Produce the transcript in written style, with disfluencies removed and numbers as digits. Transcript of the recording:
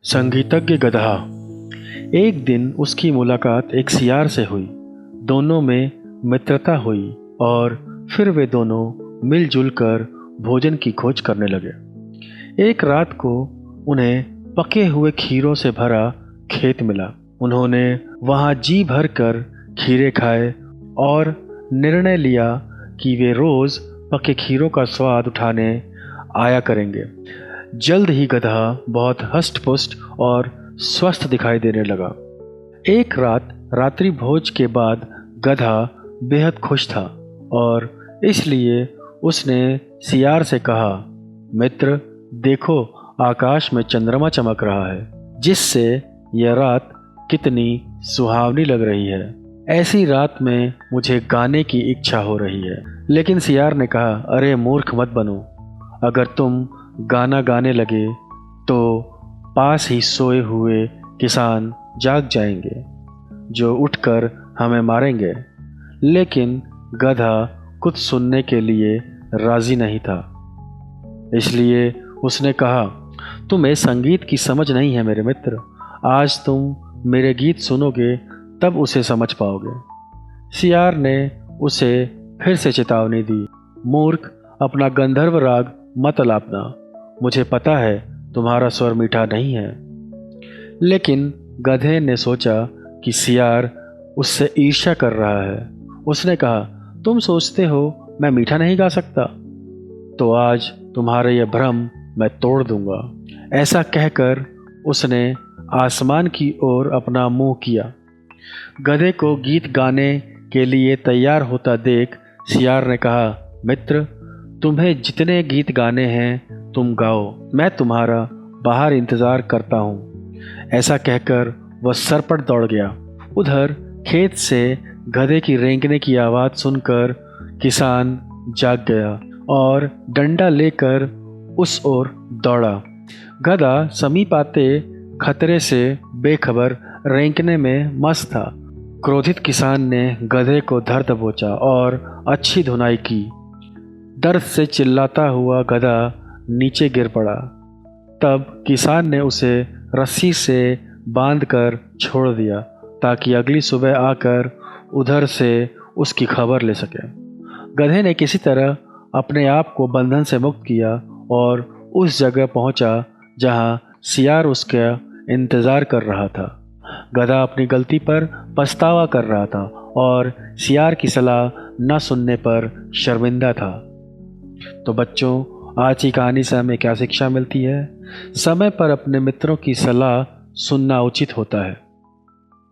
संगीतज्ञ गधा। एक दिन उसकी मुलाकात एक सियार से हुई। दोनों में मित्रता हुई और फिर वे दोनों मिलजुल कर भोजन की खोज करने लगे। एक रात को उन्हें पके हुए खीरों से भरा खेत मिला। उन्होंने वहां जी भर कर खीरे खाए और निर्णय लिया कि वे रोज पके खीरों का स्वाद उठाने आया करेंगे। जल्द ही गधा बहुत हष्ट-पुष्ट और स्वस्थ दिखाई देने लगा। एक रात रात्रि भोज के बाद गधा बेहद खुश था और इसलिए उसने सियार से कहा, मित्र, देखो आकाश में चंद्रमा चमक रहा है, जिससे यह रात कितनी सुहावनी लग रही है। ऐसी रात में मुझे गाने की इच्छा हो रही है। लेकिन सियार ने कहा, अरे मूर्ख मत बनो। अगर तुम गाना गाने लगे तो पास ही सोए हुए किसान जाग जाएंगे, जो उठकर हमें मारेंगे। लेकिन गधा कुछ सुनने के लिए राजी नहीं था। इसलिए उसने कहा, तुम्हें संगीत की समझ नहीं है मेरे मित्र। आज तुम मेरे गीत सुनोगे तब उसे समझ पाओगे। सियार ने उसे फिर से चेतावनी दी, मूर्ख, अपना गंधर्व राग मत अलापना। मुझे पता है तुम्हारा स्वर मीठा नहीं है। लेकिन गधे ने सोचा कि सियार उससे ईर्ष्या कर रहा है। उसने कहा, तुम सोचते हो मैं मीठा नहीं गा सकता, तो आज तुम्हारा यह भ्रम मैं तोड़ दूंगा। ऐसा कहकर उसने आसमान की ओर अपना मुंह किया। गधे को गीत गाने के लिए तैयार होता देख सियार ने कहा, मित्र, तुम्हें जितने गीत गाने हैं तुम गाओ, मैं तुम्हारा बाहर इंतजार करता हूँ। ऐसा कहकर वह सरपट दौड़ गया। उधर खेत से गधे की रेंगने की आवाज़ सुनकर किसान जाग गया और डंडा लेकर उस ओर दौड़ा। गधा समीप आते खतरे से बेखबर रेंगने में मस्त था। क्रोधित किसान ने गधे को धर दबोचा और अच्छी धुनाई की। दर्द से चिल्लाता हुआ गधा नीचे गिर पड़ा। तब किसान ने उसे रस्सी से बांधकर छोड़ दिया ताकि अगली सुबह आकर उधर से उसकी खबर ले सके। गधे ने किसी तरह अपने आप को बंधन से मुक्त किया और उस जगह पहुंचा जहां सियार उसका इंतज़ार कर रहा था। गधा अपनी गलती पर पछतावा कर रहा था और सियार की सलाह न सुनने पर शर्मिंदा था। तो बच्चों, आज की कहानी से हमें क्या शिक्षा मिलती है? समय पर अपने मित्रों की सलाह सुनना उचित होता है।